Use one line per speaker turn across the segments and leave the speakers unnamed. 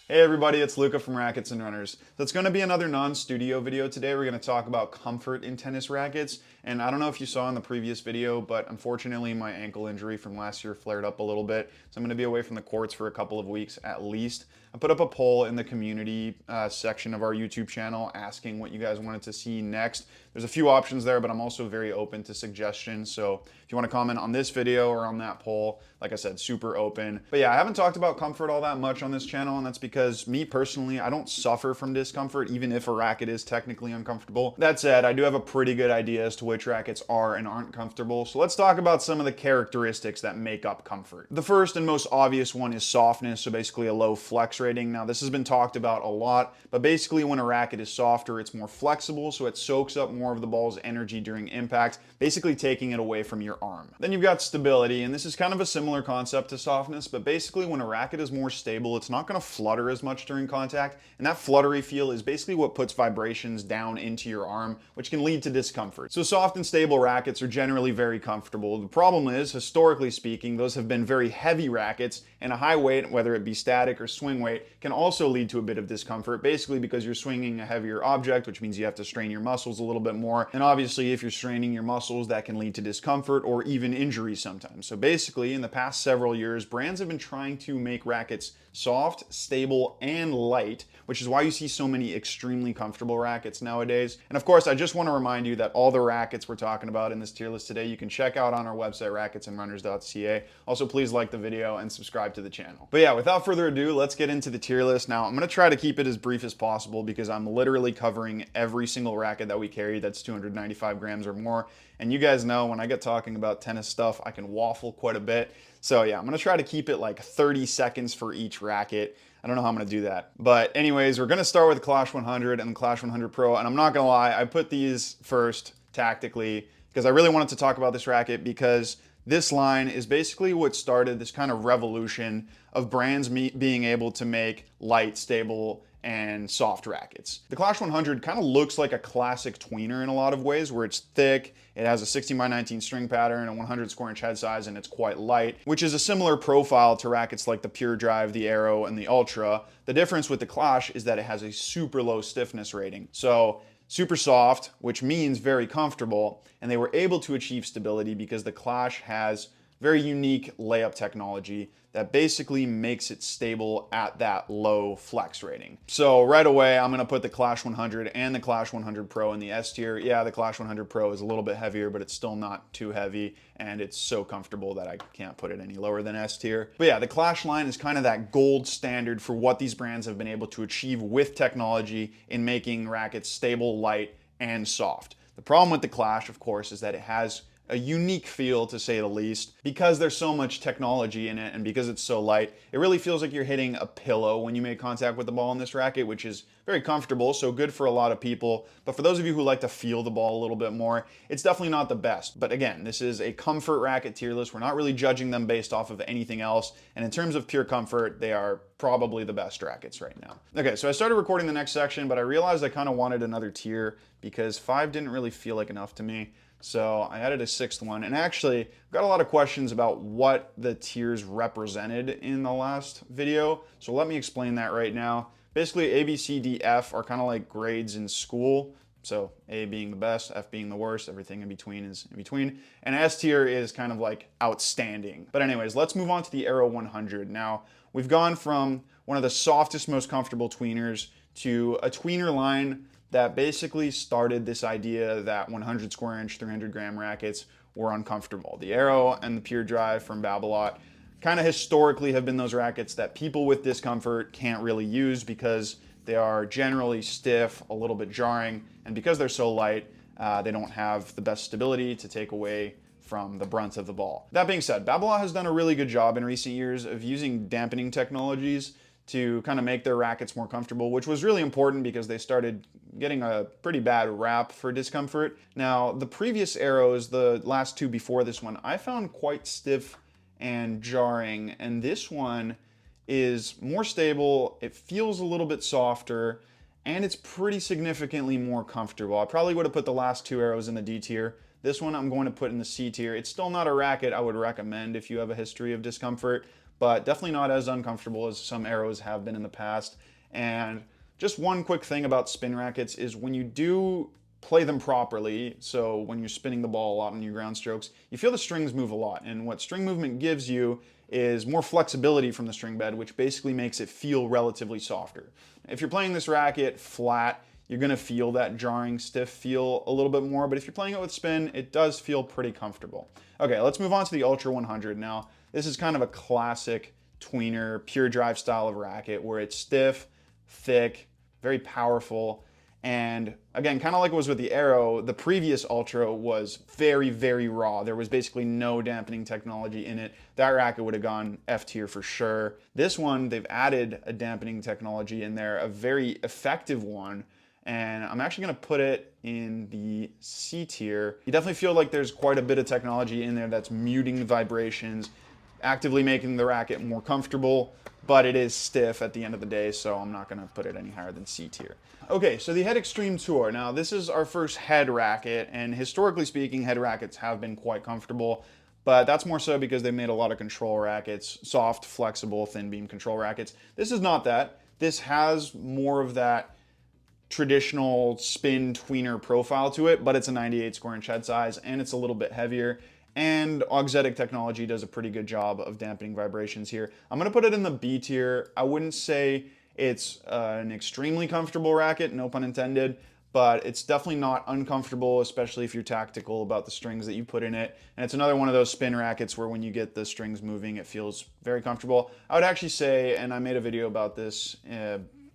Hey everybody, it's Luca from Rackets and Runners. So it's going to be another non-studio video today. We're going to talk about comfort in tennis rackets. And I don't know if you saw in the previous video, but unfortunately my ankle injury from last year flared up a little bit. So I'm going to be away from the courts for a couple of weeks at least. I put up a poll in the community section of our YouTube channel asking what you guys wanted to see next. There's a few options there, but I'm also very open to suggestions. So if you want to comment on this video or on that poll, like I said, super open. But yeah, I haven't talked about comfort all that much on this channel, and that's because me personally, I don't suffer from discomfort, even if a racket is technically uncomfortable. That said, I do have a pretty good idea as to which rackets are and aren't comfortable. So let's talk about some of the characteristics that make up comfort. The first and most obvious one is softness, so basically a low flex rating. Now this has been talked about a lot, but basically when a racket is softer, it's more flexible, so it soaks up more of the ball's energy during impact, basically taking it away from your arm. Then you've got stability, and this is kind of a similar concept to softness, but basically when a racket is more stable, it's not going to flutter as much during contact, and that fluttery feel is basically what puts vibrations down into your arm, which can lead to discomfort. So soft and stable rackets are generally very comfortable. The problem is, historically speaking, those have been very heavy rackets, and a high weight, whether it be static or swing weight, can also lead to a bit of discomfort, basically because you're swinging a heavier object, which means you have to strain your muscles a little bit more, and obviously if you're straining your muscles, that can lead to discomfort or even injury sometimes. So basically, in the past several years, brands have been trying to make rackets soft, stable, and light, which is why you see so many extremely comfortable rackets nowadays. And of course, I just want to remind you that all the rackets we're talking about in this tier list today, you can check out on our website, racketsandrunners.ca. Also, please like the video and subscribe to the channel. But yeah, without further ado, let's get into the tier list. Now, I'm going to try to keep it as brief as possible because I'm literally covering every single racket that we carry that's 295 grams or more. And you guys know when I get talking about tennis stuff, I can waffle quite a bit. So yeah, I'm gonna try to keep it like 30 seconds for each racket. I don't know how I'm gonna do that. But anyways, we're gonna start with the Clash 100 and the Clash 100 Pro. And I'm not gonna lie, I put these first tactically because I really wanted to talk about this racket because this line is basically what started this kind of revolution of brands being able to make light, stable, and soft rackets. The Clash 100 kind of looks like a classic tweener in a lot of ways, where it's thick, it has a 16x19 string pattern, a 100 square inch head size, and it's quite light, which is a similar profile to rackets like the Pure Drive, the Aero, and the Ultra. The difference with the Clash is that it has a super low stiffness rating. So super soft, which means very comfortable, and they were able to achieve stability because the Clash has very unique layup technology that basically makes it stable at that low flex rating. So right away, I'm gonna put the Clash 100 and the Clash 100 Pro in the S tier. Yeah, the Clash 100 Pro is a little bit heavier, but it's still not too heavy, and it's so comfortable that I can't put it any lower than S tier. But yeah, the Clash line is kind of that gold standard for what these brands have been able to achieve with technology in making rackets stable, light, and soft. The problem with the Clash, of course, is that it has a unique feel, to say the least. Because there's so much technology in it and because it's so light, it really feels like you're hitting a pillow when you make contact with the ball in this racket, which is very comfortable, so good for a lot of people. But for those of you who like to feel the ball a little bit more, it's definitely not the best. But again, this is a comfort racket tier list. We're not really judging them based off of anything else. And in terms of pure comfort, they are probably the best rackets right now. Okay, so I started recording the next section, but I realized I kind of wanted another tier because 5 didn't really feel like enough to me. So I added a 6th one, and actually got a lot of questions about what the tiers represented in the last video. So let me explain that right now. Basically, A, B, C, D, F are kind of like grades in school. So A being the best, F being the worst, everything in between is in between. And S tier is kind of like outstanding. But anyways, let's move on to the Aero 100. Now, we've gone from one of the softest, most comfortable tweeners to a tweener line that basically started this idea that 100 square inch, 300 gram rackets were uncomfortable. The Aero and the Pure Drive from Babolat kind of historically have been those rackets that people with discomfort can't really use because they are generally stiff, a little bit jarring, and because they're so light, they don't have the best stability to take away from the brunt of the ball. That being said, Babolat has done a really good job in recent years of using dampening technologies to kind of make their rackets more comfortable, which was really important because they started getting a pretty bad rap for discomfort. Now, the previous Aeros, the last two before this one, I found quite stiff and jarring, and this one is more stable, it feels a little bit softer, and it's pretty significantly more comfortable. I probably would have put the last two Aeros in the D tier. This one I'm going to put in the C tier. It's still not a racket I would recommend if you have a history of discomfort, but definitely not as uncomfortable as some arrows have been in the past. And just one quick thing about spin rackets is when you do play them properly, so when you're spinning the ball a lot on your ground strokes, you feel the strings move a lot. And what string movement gives you is more flexibility from the string bed, which basically makes it feel relatively softer. If you're playing this racket flat, you're gonna feel that jarring, stiff feel a little bit more, but if you're playing it with spin, it does feel pretty comfortable. Okay, let's move on to the Ultra 100 now. This is kind of a classic tweener, pure drive style of racket where it's stiff, thick, very powerful, and again, kind of like it was with the Arrow, the previous Ultra was very, very raw. There was basically no dampening technology in it. That racket would have gone F tier for sure. This one, they've added a dampening technology in there, a very effective one, and I'm actually gonna put it in the C tier. You definitely feel like there's quite a bit of technology in there that's muting the vibrations, actively making the racket more comfortable, but it is stiff at the end of the day, so I'm not gonna put it any higher than C tier. Okay, so the Head Extreme Tour. Now, this is our first head racket, and historically speaking, head rackets have been quite comfortable, but that's more so because they made a lot of control rackets, soft, flexible, thin beam control rackets. This is not that. This has more of that traditional spin tweener profile to it, but it's a 98 square inch head size, and it's a little bit heavier. And auxetic technology does a pretty good job of dampening vibrations here. I'm gonna put it in the B tier. I wouldn't say it's an extremely comfortable racket, no pun intended, but it's definitely not uncomfortable, especially if you're tactical about the strings that you put in it. And it's another one of those spin rackets where when you get the strings moving, it feels very comfortable. I would actually say, and I made a video about this,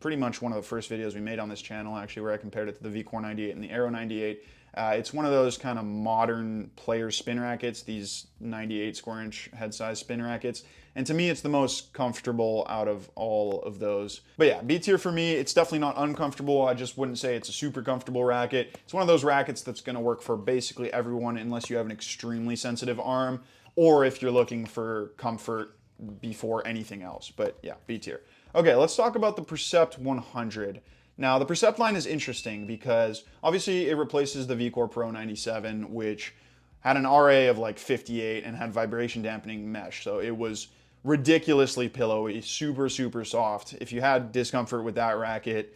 pretty much one of the first videos we made on this channel, actually, where I compared it to the VCore 98 and the Arrow 98. It's one of those kind of modern player spin rackets, these 98 square inch head size spin rackets. And to me, it's the most comfortable out of all of those. But yeah, B tier for me, it's definitely not uncomfortable. I just wouldn't say it's a super comfortable racket. It's one of those rackets that's gonna work for basically everyone unless you have an extremely sensitive arm or if you're looking for comfort before anything else. But yeah, B tier. Okay, let's talk about the Percept 100. Now, the Percept line is interesting because obviously it replaces the VCore Pro 97, which had an RA of like 58 and had vibration dampening mesh. So it was ridiculously pillowy, super, super soft. If you had discomfort with that racket,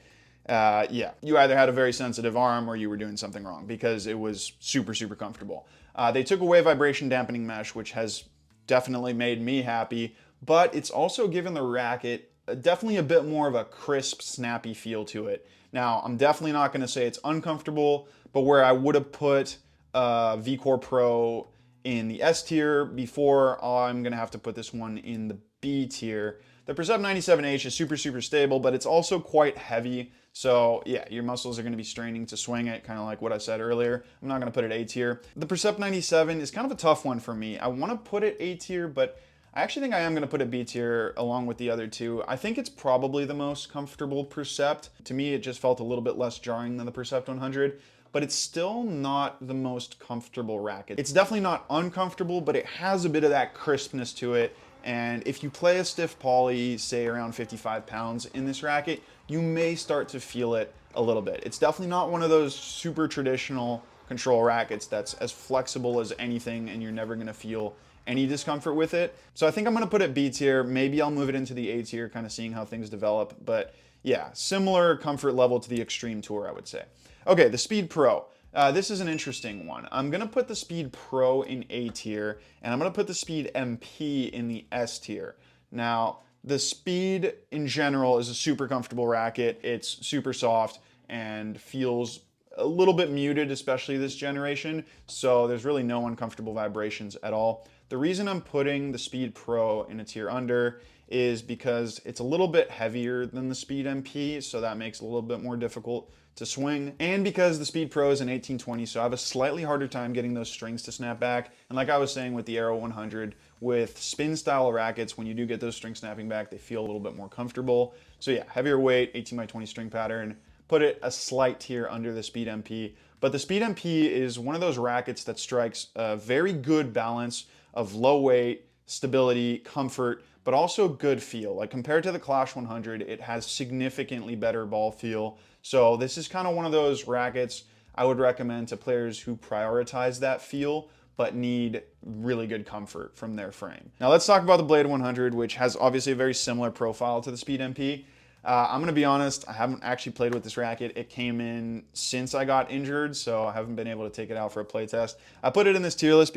yeah, you either had a very sensitive arm or you were doing something wrong because it was super, super comfortable. They took away vibration dampening mesh, which has definitely made me happy, but it's also given the racket definitely a bit more of a crisp, snappy feel to it. Now, I'm definitely not going to say it's uncomfortable, but where I would have put VCore Pro in the S tier before, I'm going to have to put this one in the B tier. The Percept 97H is super, super stable, but it's also quite heavy. So yeah, your muscles are going to be straining to swing it, kind of like what I said earlier. I'm not going to put it A tier. The Percept 97 is kind of a tough one for me. I want to put it A tier, but I actually think I am going to put it B tier along with the other two. I think it's probably the most comfortable Percept. To me, it just felt a little bit less jarring than the Percept 100, but it's still not the most comfortable racket. It's definitely not uncomfortable, but it has a bit of that crispness to it. And if you play a stiff poly, say around 55 pounds in this racket, you may start to feel it a little bit. It's definitely not one of those super traditional control rackets that's as flexible as anything and you're never going to feel any discomfort with it. So I think I'm going to put it B tier. Maybe I'll move it into the A tier, kind of seeing how things develop. But yeah, similar comfort level to the Extreme Tour, I would say. Okay, the Speed Pro. This is an interesting one. I'm going to put the Speed Pro in A tier, and I'm going to put the Speed MP in the S tier. Now, the Speed in general is a super comfortable racket. It's super soft and feels a little bit muted, especially this generation. So there's really no uncomfortable vibrations at all. The reason I'm putting the Speed Pro in a tier under is because it's a little bit heavier than the Speed MP, so that makes it a little bit more difficult to swing, and because the Speed Pro is an 1820, so I have a slightly harder time getting those strings to snap back. And like I was saying with the Arrow 100, with spin style rackets, when you do get those strings snapping back, they feel a little bit more comfortable. So yeah, heavier weight, 18x20 string pattern, put it a slight tier under the Speed MP. But the Speed MP is one of those rackets that strikes a very good balance of low weight, stability, comfort, but also good feel. Like compared to the Clash 100, it has significantly better ball feel. So this is kind of one of those rackets I would recommend to players who prioritize that feel, but need really good comfort from their frame. Now let's talk about the Blade 100, which has obviously a very similar profile to the Speed MP. I'm going to be honest, I haven't actually played with this racket. It came in since I got injured, so I haven't been able to take it out for a play test. I put it in this tier list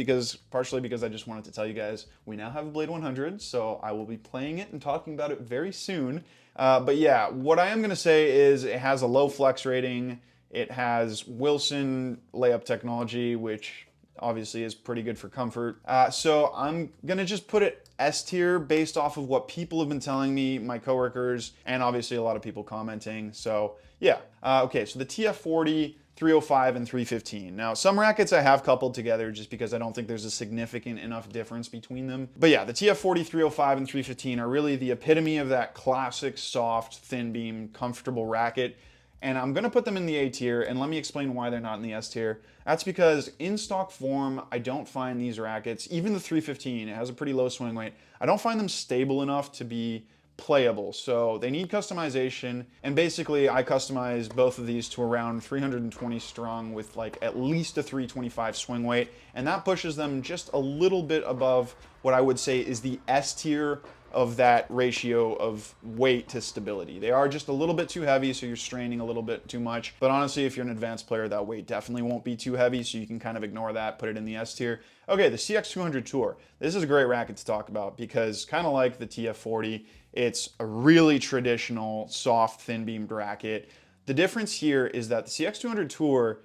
partially because I just wanted to tell you guys we now have a Blade 100, so I will be playing it and talking about it very soon. But yeah, what I am going to say is it has a low flex rating. It has Wilson layup technology, which obviously is pretty good for comfort. So I'm gonna just put it S tier based off of what people have been telling me, my coworkers, and obviously a lot of people commenting. So yeah, okay, so the TF40, 305, and 315. Now, some rackets I have coupled together just because I don't think there's a significant enough difference between them. But yeah, the TF40, 305, and 315 are really the epitome of that classic, soft, thin beam, comfortable racket. And I'm going to put them in the A tier, and let me explain why they're not in the S tier. That's because in stock form, I don't find these rackets, even the 315, it has a pretty low swing weight, I don't find them stable enough to be playable. So they need customization, and basically I customize both of these to around 320 strong with like at least a 325 swing weight, and that pushes them just a little bit above what I would say is the S tier of that ratio of weight to stability. They are just a little bit too heavy, so you're straining a little bit too much. But honestly, if you're an advanced player, that weight definitely won't be too heavy, so you can kind of ignore that, put it in the S tier. Okay, the CX200 Tour. This is a great racket to talk about because kind of like the TF40, it's a really traditional, soft, thin-beamed racket. The difference here is that the CX200 Tour,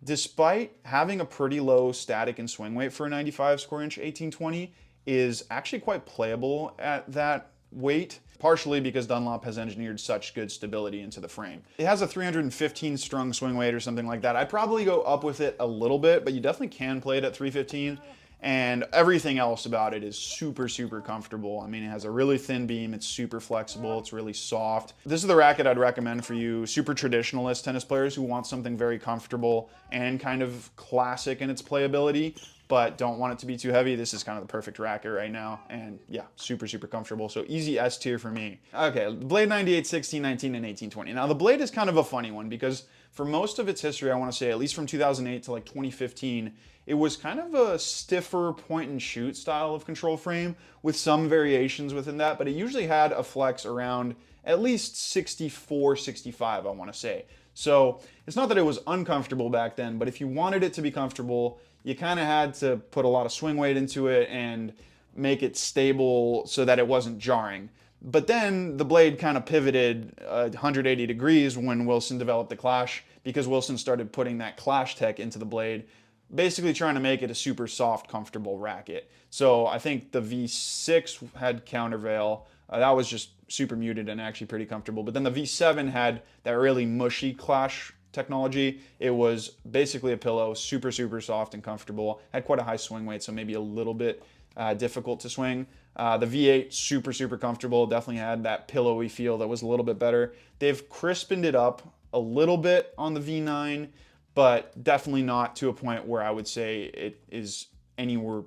despite having a pretty low static and swing weight for a 95 square inch 1820, is actually quite playable at that weight, partially because Dunlop has engineered such good stability into the frame. It has a 315 strung swing weight or something like that. I'd probably go up with it a little bit, but you definitely can play it at 315. And everything else about it is super, super comfortable. I mean, it has a really thin beam, it's super flexible, it's really soft. This is the racket I'd recommend for you super traditionalist tennis players who want something very comfortable and kind of classic in its playability, but don't want it to be too heavy. This is kind of the perfect racket right now. And yeah, super, super comfortable. So easy S tier for me. Okay, Blade 98, 16, 19, and 1820. Now the Blade is kind of a funny one because for most of its history, I want to say at least from 2008 to like 2015, it was kind of a stiffer point and shoot style of control frame with some variations within that, but it usually had a flex around at least 64, 65, I want to say. So it's not that it was uncomfortable back then, but if you wanted it to be comfortable, you kind of had to put a lot of swing weight into it and make it stable so that it wasn't jarring. But then the Blade kind of pivoted 180 degrees when Wilson developed the Clash, because Wilson started putting that Clash tech into the Blade, basically trying to make it a super soft, comfortable racket. So I think the V6 had countervail. That was just super muted and actually pretty comfortable. But then the V7 had that really mushy Clash technology. It was basically a pillow, super, super soft and comfortable. Had quite a high swing weight, so maybe a little bit difficult to swing. The V8, super, super comfortable. Definitely had that pillowy feel that was a little bit better. They've crisped it up a little bit on the V9, but definitely not to a point where I would say it is anywhere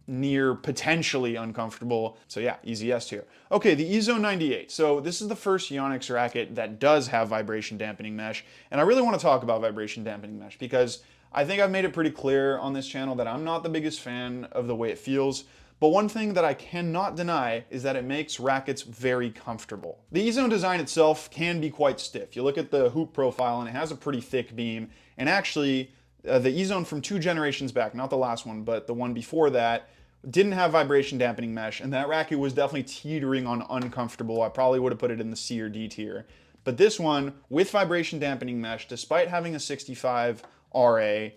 near potentially uncomfortable. So yeah, easy S tier. Okay, the EZone 98. So this is the first Yonex racket that does have vibration dampening mesh. And I really want to talk about vibration dampening mesh because I think I've made it pretty clear on this channel that I'm not the biggest fan of the way it feels. But one thing that I cannot deny is that it makes rackets very comfortable. The EZone design itself can be quite stiff. You look at the hoop profile and it has a pretty thick beam. And actually, the EZone from 2 generations back, not the last one, but the one before that, didn't have vibration dampening mesh, and that racket was definitely teetering on uncomfortable. I probably would have put it in the C or D tier. But this one, with vibration dampening mesh, despite having a 65 RA,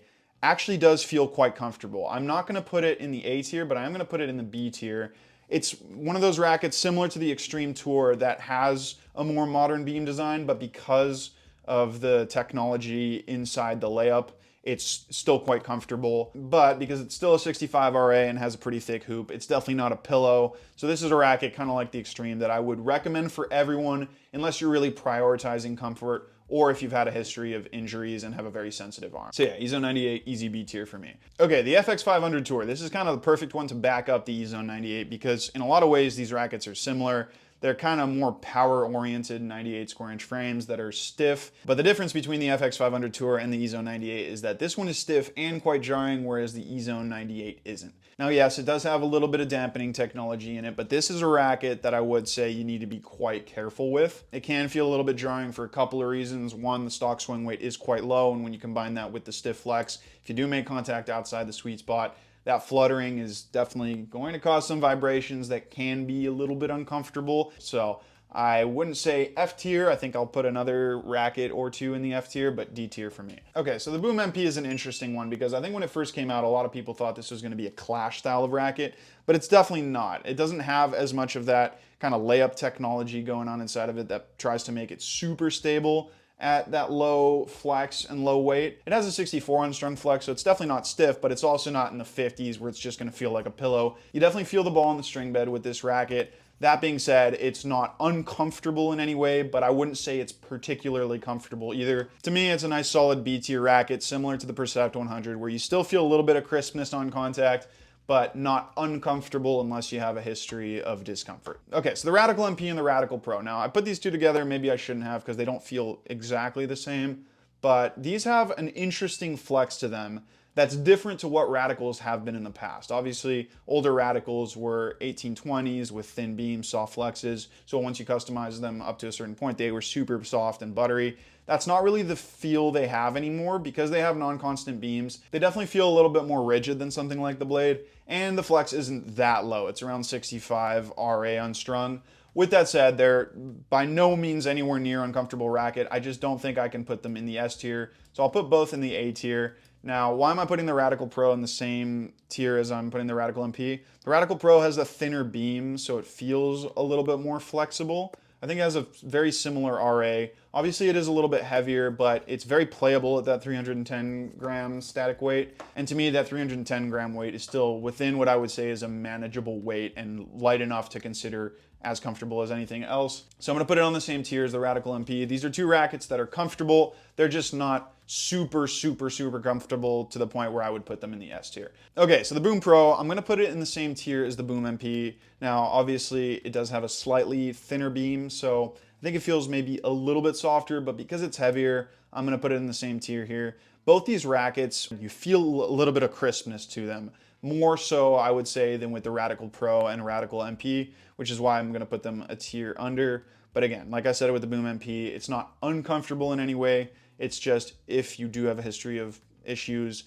actually does feel quite comfortable. I'm not going to put it in the A tier, but I am going to put it in the B tier. It's one of those rackets similar to the Extreme Tour that has a more modern beam design, but because of the technology inside the layup, it's still quite comfortable. But because it's still a 65 RA and has a pretty thick hoop, it's definitely not a pillow. So this is a racket kind of like the Extreme that I would recommend for everyone unless you're really prioritizing comfort or if you've had a history of injuries and have a very sensitive arm. So yeah, EZone 98, easy B tier for me. Okay, the FX 500 Tour. This is kind of the perfect one to back up the EZone 98 because in a lot of ways these rackets are similar. They're kind of more power-oriented 98 square inch frames that are stiff. But the difference between the FX 500 Tour and the E-Zone 98 is that this one is stiff and quite jarring, whereas the E-Zone 98 isn't. Now, yes, it does have a little bit of dampening technology in it, but this is a racket that I would say you need to be quite careful with. It can feel a little bit jarring for a couple of reasons. One, the stock swing weight is quite low, and when you combine that with the stiff flex, if you do make contact outside the sweet spot, that fluttering is definitely going to cause some vibrations that can be a little bit uncomfortable. So I wouldn't say F tier. I think I'll put another racket or two in the F tier, but D tier for me. Okay, so the Boom MP is an interesting one because I think when it first came out, a lot of people thought this was going to be a clash style of racket, but it's definitely not. It doesn't have as much of that kind of layup technology going on inside of it that tries to make it super stable at that low flex and low weight. It has a 64 unstrung flex, so it's definitely not stiff, but it's also not in the 50s where it's just going to feel like a pillow. You definitely feel the ball on the string bed with this racket. That being said, it's not uncomfortable in any way, but I wouldn't say it's particularly comfortable either. To me, it's a nice solid B tier racket, similar to the Percept 100, where you still feel a little bit of crispness on contact, but not uncomfortable unless you have a history of discomfort. Okay, so the Radical MP and the Radical Pro. Now, I put these two together, maybe I shouldn't have because they don't feel exactly the same, but these have an interesting flex to them that's different to what Radicals have been in the past. Obviously, older Radicals were 1820s with thin beams, soft flexes, so once you customize them up to a certain point, they were super soft and buttery. That's not really the feel they have anymore because they have non-constant beams. They definitely feel a little bit more rigid than something like the Blade, and the flex isn't that low. It's around 65 RA unstrung. With that said, they're by no means anywhere near uncomfortable racket. I just don't think I can put them in the S tier, so I'll put both in the A tier. Now, why am I putting the Radical Pro in the same tier as I'm putting the Radical MP? The Radical Pro has a thinner beam, so it feels a little bit more flexible. I think it has a very similar RA. Obviously, it is a little bit heavier, but it's very playable at that 310 gram static weight. And to me, that 310 gram weight is still within what I would say is a manageable weight and light enough to consider as comfortable as anything else. So I'm gonna put it on the same tier as the Radical MP. These are two rackets that are comfortable. They're just not super comfortable to the point where I would put them in the S tier. Okay, so the Boom Pro, I'm gonna put it in the same tier as the Boom MP. Now, obviously, it does have a slightly thinner beam, so I think it feels maybe a little bit softer, but because it's heavier, I'm gonna put it in the same tier here. Both these rackets, you feel a little bit of crispness to them. More so, I would say, than with the Radical Pro and Radical MP, which is why I'm gonna put them a tier under. But again, like I said with the Boom MP, it's not uncomfortable in any way. It's just if you do have a history of issues,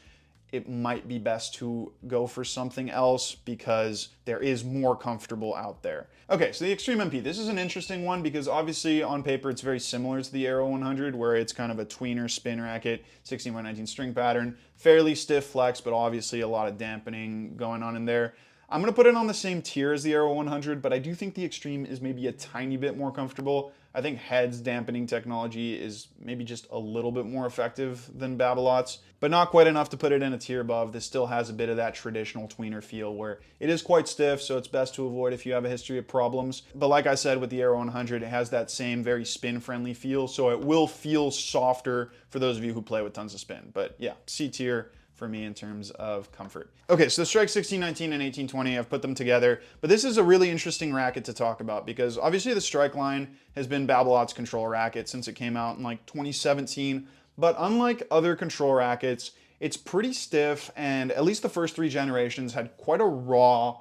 it might be best to go for something else because there is more comfortable out there. Okay, so the Extreme MP, this is an interesting one because obviously on paper it's very similar to the Aero 100 where it's kind of a tweener spin racket, 16x19 string pattern, fairly stiff flex, but obviously a lot of dampening going on in there. I'm gonna put it on the same tier as the Aero 100, but I do think the Extreme is maybe a tiny bit more comfortable. I think Head's dampening technology is maybe just a little bit more effective than Babolat's, but not quite enough to put it in a tier above. This still has a bit of that traditional tweener feel where it is quite stiff, so it's best to avoid if you have a history of problems. But like I said with the Aero 100, it has that same very spin-friendly feel, so it will feel softer for those of you who play with tons of spin. But yeah, C tier for me in terms of comfort. Okay, so the Strike 1619 and 1820, I've put them together, but this is a really interesting racket to talk about because obviously the Strike line has been Babolat's control racket since it came out in like 2017, but unlike other control rackets, it's pretty stiff, and at least the first three generations had quite a raw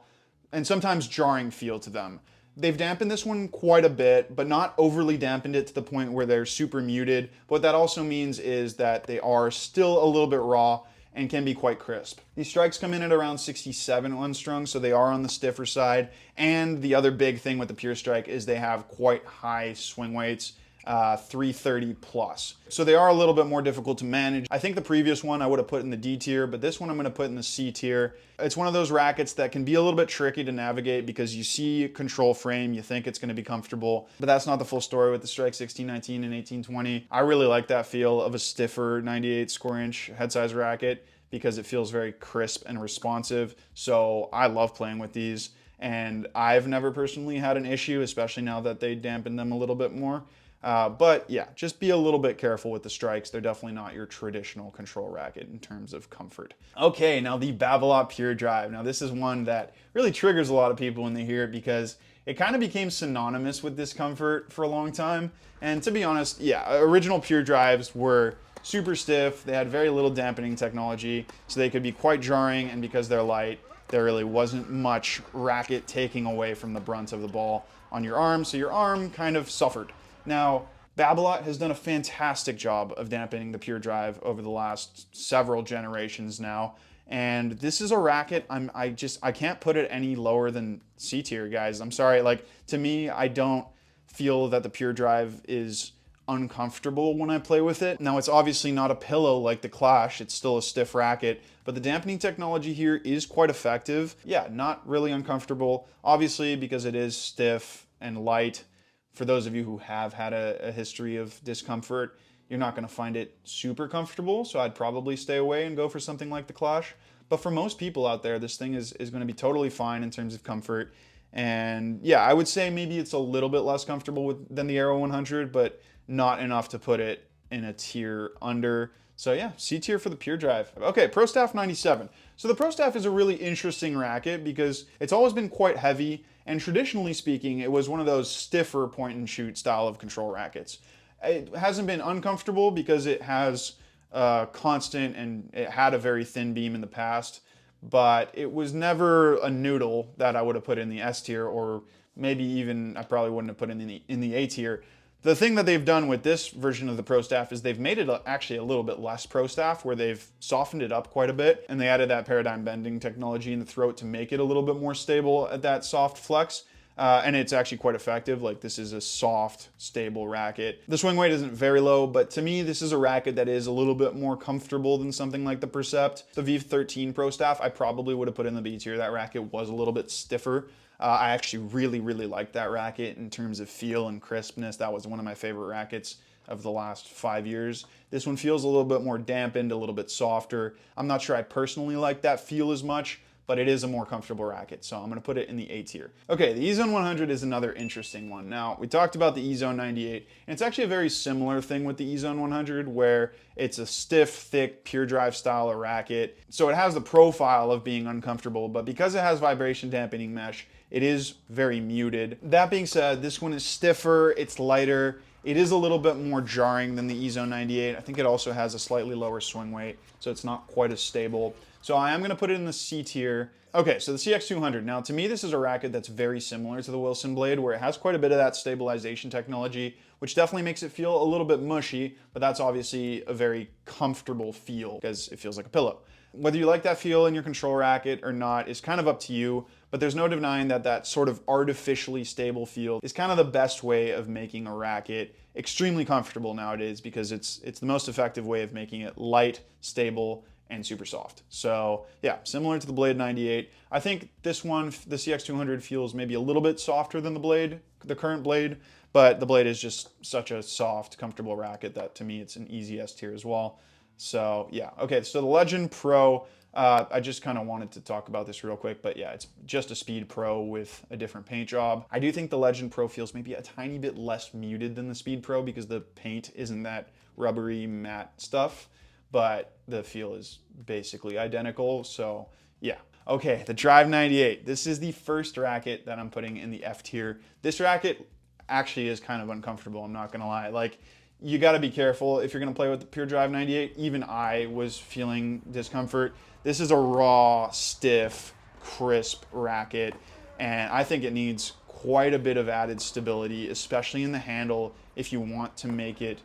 and sometimes jarring feel to them. They've dampened this one quite a bit, but not overly dampened it to the point where they're super muted. What that also means is that they are still a little bit raw and can be quite crisp. These strikes come in at around 67 unstrung, so they are on the stiffer side. And the other big thing with the Pure Strike is they have quite high swing weights, 330 plus. So they are a little bit more difficult to manage. I think the previous one I would have put in the D tier, but this one I'm gonna put in the C tier. It's one of those rackets that can be a little bit tricky to navigate because you see control frame, you think it's gonna be comfortable, but that's not the full story with the Strike 1619 and 1820. I really like that feel of a stiffer 98 square inch head size racket because it feels very crisp and responsive. So I love playing with these, and I've never personally had an issue, especially now that they dampen them a little bit more. But yeah, just be a little bit careful with the strikes. They're definitely not your traditional control racket in terms of comfort. Okay, now the Babolat Pure Drive. Now this is one that really triggers a lot of people when they hear it because it kind of became synonymous with discomfort for a long time. And to be honest, yeah, original Pure Drives were super stiff. They had very little dampening technology, so they could be quite jarring, and because they're light, there really wasn't much racket taking away from the brunt of the ball on your arm, so your arm kind of suffered. Now, Babolat has done a fantastic job of dampening the Pure Drive over the last several generations now. And this is a racket, I can't put it any lower than C tier, guys. I'm sorry, like, to me, I don't feel that the Pure Drive is uncomfortable when I play with it. Now, it's obviously not a pillow like the Clash, it's still a stiff racket, but the dampening technology here is quite effective. Yeah, not really uncomfortable, obviously, because it is stiff and light. For those of you who have had a history of discomfort, you're not going to find it super comfortable, so I'd probably stay away and go for something like the Clash. But for most people out there, this thing is going to be totally fine in terms of comfort. And yeah, I would say maybe it's a little bit less comfortable than the Aero 100, but not enough to put it in a tier under. So yeah, C tier for the Pure Drive. Okay, Pro Staff 97. So the Pro Staff is a really interesting racket because it's always been quite heavy, and traditionally speaking, it was one of those stiffer point and shoot style of control rackets. It hasn't been uncomfortable because it has constant, and it had a very thin beam in the past, but it was never a noodle that I would have put in the S tier, or maybe even I probably wouldn't have put in the A tier. The thing that they've done with this version of the Pro Staff is they've made it actually a little bit less Pro Staff, where they've softened it up quite a bit, and they added that paradigm bending technology in the throat to make it a little bit more stable at that soft flex. And it's actually quite effective. Like, this is a soft, stable racket. The swing weight isn't very low, but to me, this is a racket that is a little bit more comfortable than something like the Percept. The V13 Pro Staff, I probably would have put in the B tier. That racket was a little bit stiffer. I actually really liked that racket in terms of feel and crispness. That was one of my favorite rackets of the last 5 years. This one feels a little bit more dampened, a little bit softer. I'm not sure I personally like that feel as much, but it is a more comfortable racket, so I'm going to put it in the A tier. Okay, the E-Zone 100 is another interesting one. Now, we talked about the E-Zone 98, and it's actually a very similar thing with the E-Zone 100, where it's a stiff, thick, Pure Drive style of racket. So it has the profile of being uncomfortable, but because it has vibration dampening mesh, it is very muted. That being said, this one is stiffer, it's lighter, it is a little bit more jarring than the E-Zone 98. I think it also has a slightly lower swing weight, so it's not quite as stable. So I am going to put it in the C tier. Okay, so the CX200. Now, to me, this is a racket that's very similar to the Wilson Blade, where it has quite a bit of that stabilization technology, which definitely makes it feel a little bit mushy, but that's obviously a very comfortable feel because it feels like a pillow. Whether you like that feel in your control racket or not is kind of up to you, but there's no denying that that sort of artificially stable feel is kind of the best way of making a racket extremely comfortable nowadays, because it's the most effective way of making it light, stable, and super soft. So yeah, similar to the Blade 98. I think this one, the CX200, feels maybe a little bit softer than the Blade, the current Blade, but the Blade is just such a soft, comfortable racket that to me it's an easy S tier as well. So yeah, okay, so the Legend Pro, I just kind of wanted to talk about this real quick, but yeah, it's just a Speed Pro with a different paint job. I do think the Legend Pro feels maybe a tiny bit less muted than the Speed Pro because the paint isn't that rubbery matte stuff, but the feel is basically identical. So yeah. Okay, the Drive 98. This is the first racket that I'm putting in the F tier. This racket actually is kind of uncomfortable, I'm not gonna lie. Like, you gotta be careful if you're gonna play with the Pure Drive 98. Even I was feeling discomfort. This is a raw, stiff, crisp racket, and I think it needs quite a bit of added stability, especially in the handle, if you want to make it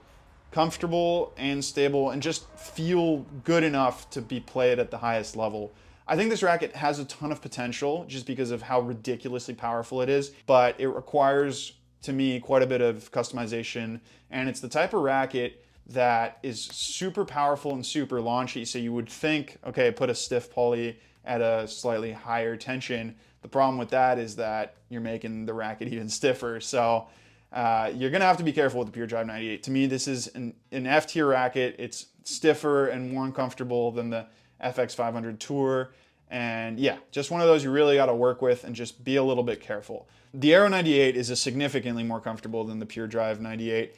comfortable and stable and just feel good enough to be played at the highest level. I think this racket has a ton of potential just because of how ridiculously powerful it is, but it requires, to me, quite a bit of customization, and it's the type of racket that is super powerful and super launchy. So you would think, okay, put a stiff poly at a slightly higher tension. The problem with that is that you're making the racket even stiffer. So you're gonna have to be careful with the Pure Drive 98. To me, this is an F tier racket. It's stiffer and more uncomfortable than the FX 500 Tour. And yeah, just one of those you really got to work with and just be a little bit careful. The Aero 98 is a significantly more comfortable than the Pure Drive 98.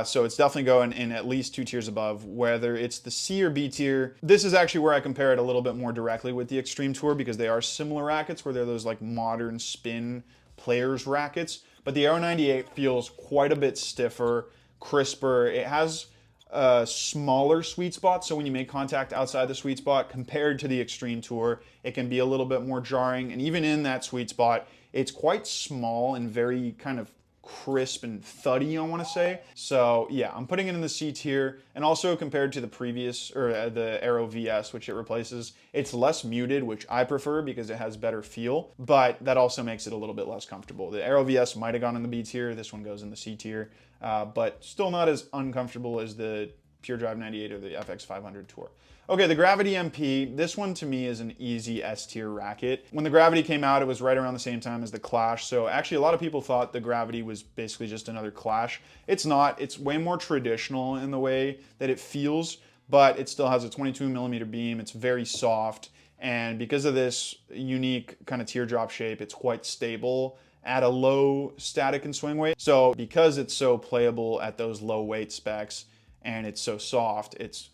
So it's definitely going in at least 2 tiers above, whether it's the C or B tier. This is actually where I compare it a little bit more directly with the Extreme Tour, because they are similar rackets where they're those like modern spin players' rackets, but the Aero 98 feels quite a bit stiffer, crisper. It has a smaller sweet spot, so when you make contact outside the sweet spot compared to the Extreme Tour, it can be a little bit more jarring, and even in that sweet spot, it's quite small and very kind of crisp and thuddy, I want to say. So yeah, I'm putting it in the C tier. And also compared to the previous, or the Aero VS, which it replaces, it's less muted, which I prefer because it has better feel, but that also makes it a little bit less comfortable. The Aero VS might have gone in the B tier, this one goes in the C tier, but still not as uncomfortable as the Pure Drive 98 or the FX 500 Tour. Okay, the Gravity MP, this one to me is an easy S tier racket. When the Gravity came out, it was right around the same time as the Clash, so actually a lot of people thought the Gravity was basically just another Clash. It's not, it's way more traditional in the way that it feels, but it still has a 22mm beam, it's very soft, and because of this unique kind of teardrop shape, it's quite stable at a low static and swing weight. So because it's so playable at those low weight specs and it's so soft, it's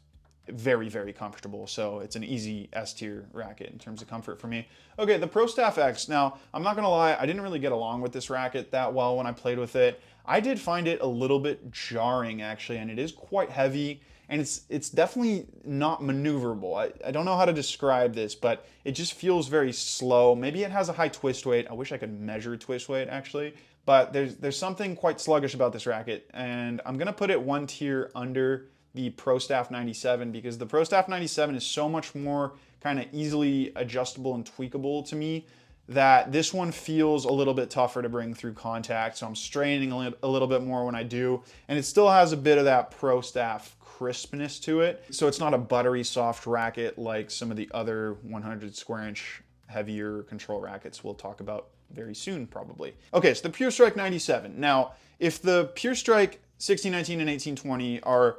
very, very comfortable. So it's an easy S tier racket in terms of comfort for me. Okay, the Pro Staff X. Now, I'm not gonna lie, I didn't really get along with this racket that well when I played with it. I did find it a little bit jarring actually, and it is quite heavy, and it's definitely not maneuverable. I don't know how to describe this, but it just feels very slow. Maybe it has a high twist weight. I wish I could measure twist weight actually, but there's something quite sluggish about this racket, and I'm gonna put it one tier under the Pro Staff 97 because the Pro Staff 97 is so much more kind of easily adjustable and tweakable to me that this one feels a little bit tougher to bring through contact, so I'm straining a little bit more when I do, and it still has a bit of that Pro Staff crispness to it, so it's not a buttery soft racket like some of the other 100 square inch heavier control rackets we'll talk about very soon probably. Okay, so the Pure Strike 97. Now, if the Pure Strike 1619 and 1820 are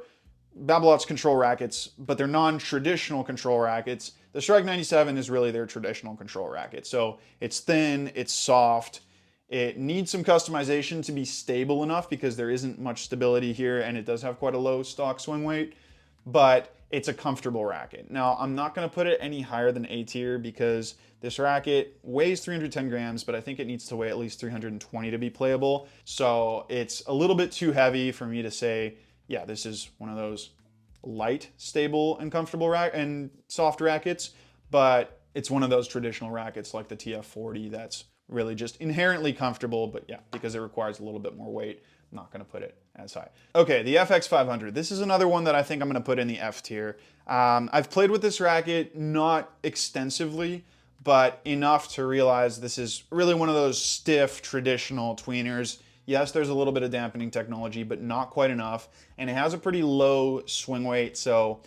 Babolat's control rackets, but they're non-traditional control rackets, the Strike 97 is really their traditional control racket. So it's thin, it's soft, it needs some customization to be stable enough because there isn't much stability here, and it does have quite a low stock swing weight, but it's a comfortable racket. Now, I'm not going to put it any higher than A tier because this racket weighs 310 grams, but I think it needs to weigh at least 320 to be playable. So it's a little bit too heavy for me to say, yeah, this is one of those light, stable, and comfortable and soft rackets, but it's one of those traditional rackets like the TF40 that's really just inherently comfortable, but yeah, because it requires a little bit more weight, I'm not gonna put it as high. Okay, the FX 500. This is another one that I think I'm gonna put in the F tier. I've played with this racket not extensively, but enough to realize this is really one of those stiff, traditional tweeners. Yes, there's a little bit of dampening technology, but not quite enough. And it has a pretty low swing weight, so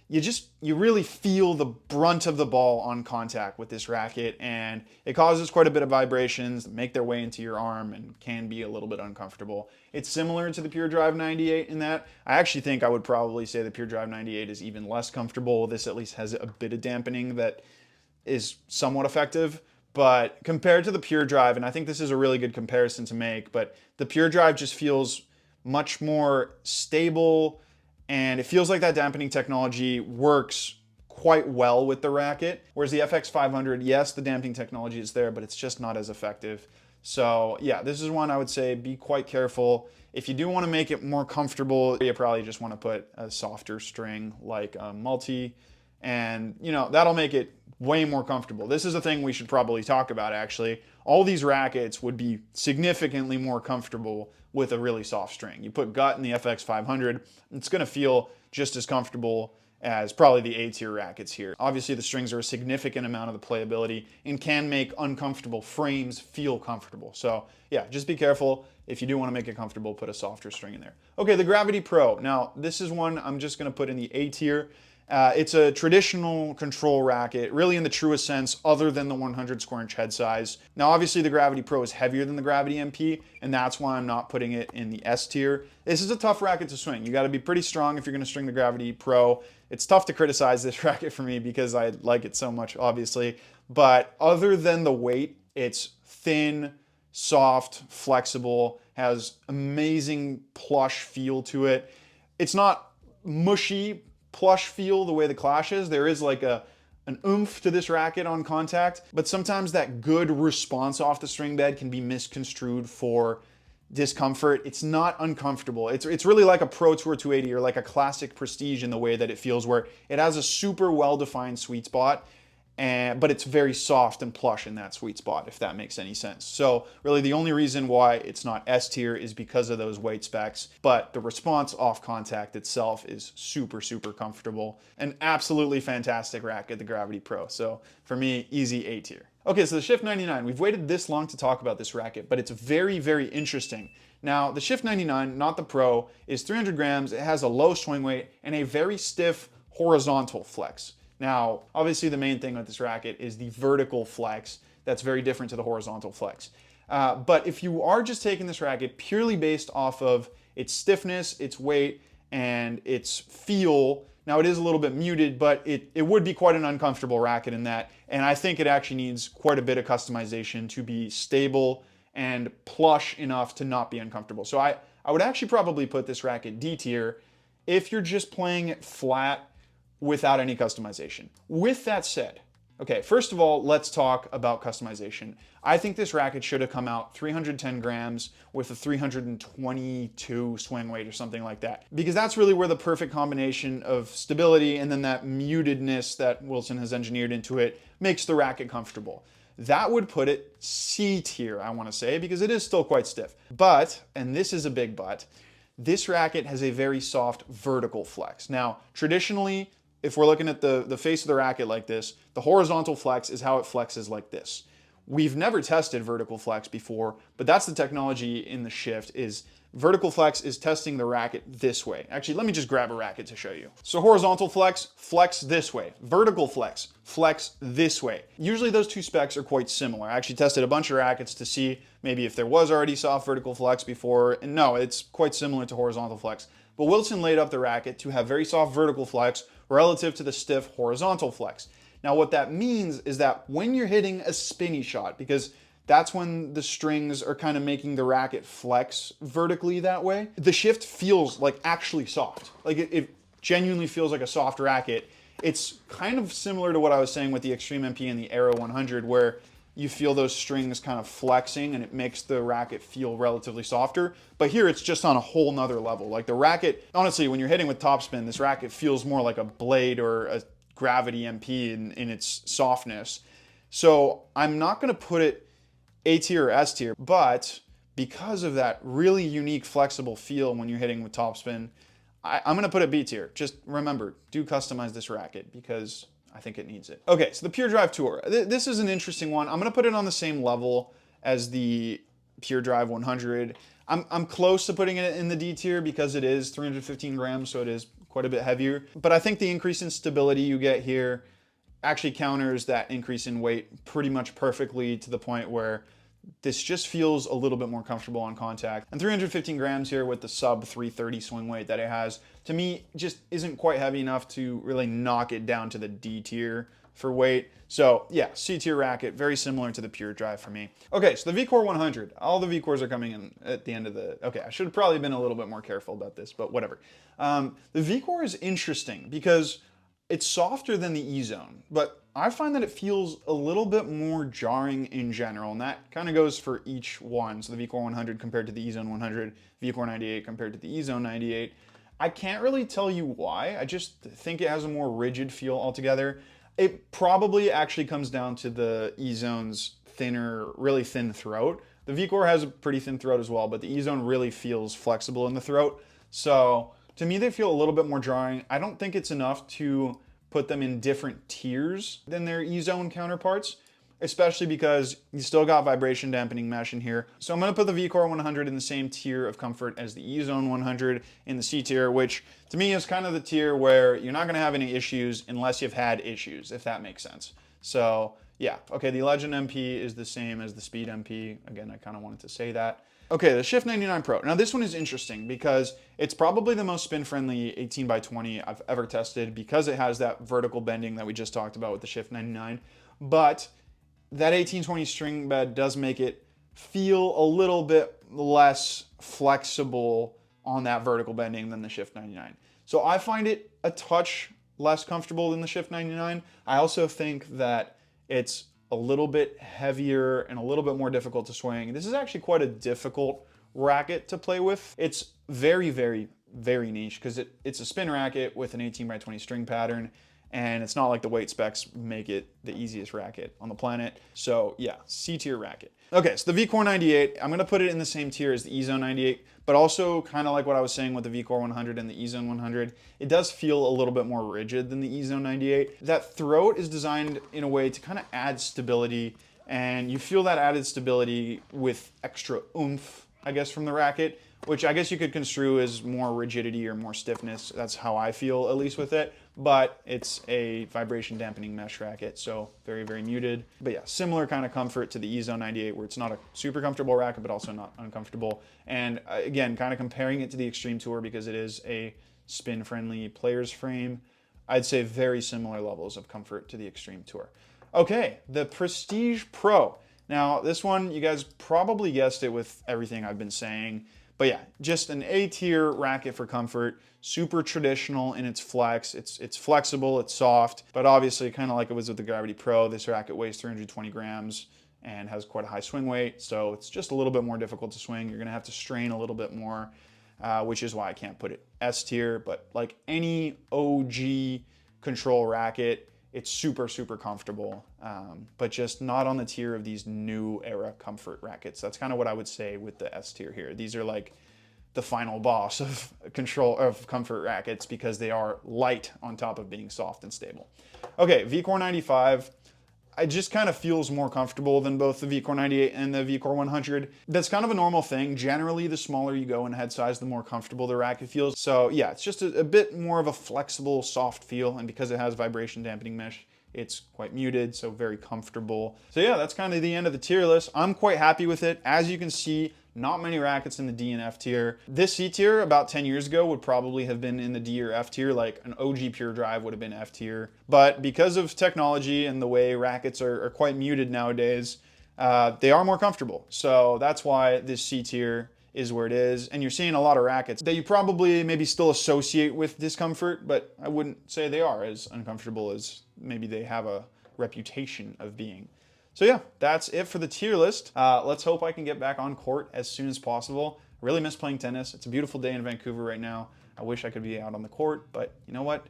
you really feel the brunt of the ball on contact with this racket, and it causes quite a bit of vibrations that make their way into your arm and can be a little bit uncomfortable. It's similar to the Pure Drive 98 in that I actually think I would probably say the Pure Drive 98 is even less comfortable. This at least has a bit of dampening that is somewhat effective. But compared to the Pure Drive, and I think this is a really good comparison to make, but the Pure Drive just feels much more stable, and it feels like that dampening technology works quite well with the racket. Whereas the FX 500, yes, the dampening technology is there, but it's just not as effective. So yeah, this is one I would say be quite careful. If you do want to make it more comfortable, you probably just want to put a softer string like a multi, and that'll make it way more comfortable. This is a thing we should probably talk about actually. All these rackets would be significantly more comfortable with a really soft string. You put gut in the FX 500, it's gonna feel just as comfortable as probably the A tier rackets here. Obviously the strings are a significant amount of the playability and can make uncomfortable frames feel comfortable. So yeah, just be careful. If you do want to make it comfortable, put a softer string in there. Okay, the Gravity Pro. Now this is one I'm just gonna put in the A tier. It's a traditional control racket, really in the truest sense, other than the 100 square inch head size. Now, obviously the Gravity Pro is heavier than the Gravity MP, and that's why I'm not putting it in the S tier. This is a tough racket to swing. You gotta be pretty strong if you're gonna string the Gravity Pro. It's tough to criticize this racket for me because I like it so much, obviously. But other than the weight, it's thin, soft, flexible, has amazing plush feel to it. It's not mushy, plush feel the way the Clash is. There is like a an oomph to this racket on contact, but sometimes that good response off the string bed can be misconstrued for discomfort. It's not uncomfortable. It's really like a Pro Tour 280 or like a classic Prestige in the way that it feels, where it has a super well-defined sweet spot, but it's very soft and plush in that sweet spot, if that makes any sense. So really the only reason why it's not S tier is because of those weight specs, but the response off contact itself is super, super comfortable. An absolutely fantastic racket, the Gravity Pro. So for me, easy A tier. Okay, so the Shift 99, we've waited this long to talk about this racket, but it's very, very interesting. Now, the Shift 99, not the Pro, is 300 grams, it has a low swing weight, and a very stiff horizontal flex. Now, obviously the main thing with this racket is the vertical flex. That's very different to the horizontal flex. But if you are just taking this racket purely based off of its stiffness, its weight, and its feel, now it is a little bit muted, but it would be quite an uncomfortable racket in that, and I think it actually needs quite a bit of customization to be stable and plush enough to not be uncomfortable. So I would actually probably put this racket D tier if you're just playing it flat without any customization. With that said, okay, first of all, let's talk about customization. I think this racket should have come out 310 grams with a 322 swing weight or something like that, because that's really where the perfect combination of stability and then that mutedness that Wilson has engineered into it makes the racket comfortable. That would put it C tier, I want to say, because it is still quite stiff. But, and this is a big but, this racket has a very soft vertical flex. Now, traditionally, if we're looking at the face of the racket like this, the horizontal flex is how it flexes like this. We've never tested vertical flex before, but that's the technology in the Shift, is vertical flex is testing the racket this way. Actually, let me just grab a racket to show you. So horizontal flex, flex this way. Vertical flex, flex this way. Usually those two specs are quite similar. I actually tested a bunch of rackets to see maybe if there was already soft vertical flex before, and no, it's quite similar to horizontal flex. But Wilson laid up the racket to have very soft vertical flex relative to the stiff horizontal flex. Now what that means is that when you're hitting a spinny shot, because that's when the strings are kind of making the racket flex vertically that way, the Shift feels like actually soft. Like it genuinely feels like a soft racket. It's kind of similar to what I was saying with the Extreme MP and the Aero 100, where you feel those strings kind of flexing and it makes the racket feel relatively softer. But here it's just on a whole nother level. Like the racket, honestly, when you're hitting with topspin, this racket feels more like a Blade or a Gravity MP in its softness. So I'm not gonna put it A tier or S tier, but because of that really unique flexible feel when you're hitting with topspin, I'm gonna put it B tier. Just remember, do customize this racket because I think it needs it. Okay, so the Pure Drive Tour. This is an interesting one. I'm gonna put it on the same level as the Pure Drive 100. I'm close to putting it in the D tier because it is 315 grams, so it is quite a bit heavier. But I think the increase in stability you get here actually counters that increase in weight pretty much perfectly, to the point where this just feels a little bit more comfortable on contact. And 315 grams here with the sub 330 swing weight that it has, to me, just isn't quite heavy enough to really knock it down to the D tier for weight. So yeah, C tier racket, very similar to the Pure Drive for me. Okay, so the VCore 100. All the VCores are coming in at the end of the, okay, I should have probably been a little bit more careful about this, but whatever. The VCore is interesting because it's softer than the E-Zone, but I find that it feels a little bit more jarring in general, and that kind of goes for each one. So the VCore 100 compared to the E-Zone 100, VCore 98 compared to the E-Zone 98. I can't really tell you why. I just think it has a more rigid feel altogether. It probably actually comes down to the E-Zone's thinner, really thin throat. The VCore has a pretty thin throat as well, but the E-Zone really feels flexible in the throat. So to me, they feel a little bit more jarring. I don't think it's enough to put them in different tiers than their E-Zone counterparts, especially because you still got vibration dampening mesh in here. So I'm gonna put the VCore 100 in the same tier of comfort as the E-Zone 100 in the C tier, which to me is kind of the tier where you're not gonna have any issues unless you've had issues, if that makes sense. So yeah, okay, the Legend MP is the same as the Speed MP. Again, I kind of wanted to say that. Okay, the Shift 99 Pro. Now this one is interesting because it's probably the most spin-friendly 18x20 I've ever tested, because it has that vertical bending that we just talked about with the Shift 99. But that 1820 string bed does make it feel a little bit less flexible on that vertical bending than the Shift 99. So I find it a touch less comfortable than the Shift 99. I also think that it's a little bit heavier and a little bit more difficult to swing. This is actually quite a difficult racket to play with. It's very, very, very niche because it's a spin racket with an 18x20 string pattern, and it's not like the weight specs make it the easiest racket on the planet. So yeah, C tier racket. Okay, so the VCore 98, I'm gonna put it in the same tier as the E-Zone 98, but also kind of like what I was saying with the VCore 100 and the E-Zone 100, it does feel a little bit more rigid than the E-Zone 98. That throat is designed in a way to kind of add stability, and you feel that added stability with extra oomph, I guess, from the racket, which I guess you could construe as more rigidity or more stiffness. That's how I feel, at least with it. But it's a vibration dampening mesh racket, so very, very muted. But yeah, similar kind of comfort to the E-Zone 98, where it's not a super comfortable racket, but also not uncomfortable. And again, kind of comparing it to the Extreme Tour because it is a spin-friendly player's frame, I'd say very similar levels of comfort to the Extreme Tour. Okay, the Prestige Pro. Now, this one, you guys probably guessed it with everything I've been saying. But yeah, just an A-tier racket for comfort, super traditional in its flex. It's flexible, it's soft, but obviously kind of like it was with the Gravity Pro, this racket weighs 320 grams and has quite a high swing weight, so it's just a little bit more difficult to swing. You're gonna have to strain a little bit more, which is why I can't put it S tier, but like any OG control racket, it's super, super comfortable, but just not on the tier of these new era comfort rackets. That's kind of what I would say with the S tier here. These are like the final boss of comfort rackets because they are light on top of being soft and stable. Okay, VCore 95. It just kind of feels more comfortable than both the VCore 98 and the VCore 100. That's kind of a normal thing. Generally, the smaller you go in head size, the more comfortable the racket feels. So yeah, it's just a bit more of a flexible, soft feel. And because it has vibration dampening mesh, it's quite muted, so very comfortable. So yeah, that's kind of the end of the tier list. I'm quite happy with it. As you can see, not many rackets in the D and F tier. This C tier about 10 years ago would probably have been in the D or F tier, like an OG Pure Drive would have been F tier. But because of technology and the way rackets are quite muted nowadays, they are more comfortable. So that's why this C tier is where it is. And you're seeing a lot of rackets that you probably maybe still associate with discomfort, but I wouldn't say they are as uncomfortable as maybe they have a reputation of being. So yeah, that's it for the tier list. Let's hope I can get back on court as soon as possible. I really miss playing tennis. It's a beautiful day in Vancouver right now. I wish I could be out on the court, but you know what?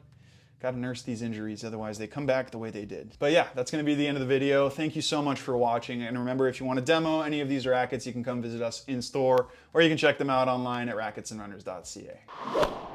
Gotta nurse these injuries, otherwise they come back the way they did. But yeah, that's gonna be the end of the video. Thank you so much for watching. And remember, if you want to demo any of these rackets, you can come visit us in store, or you can check them out online at racketsandrunners.ca.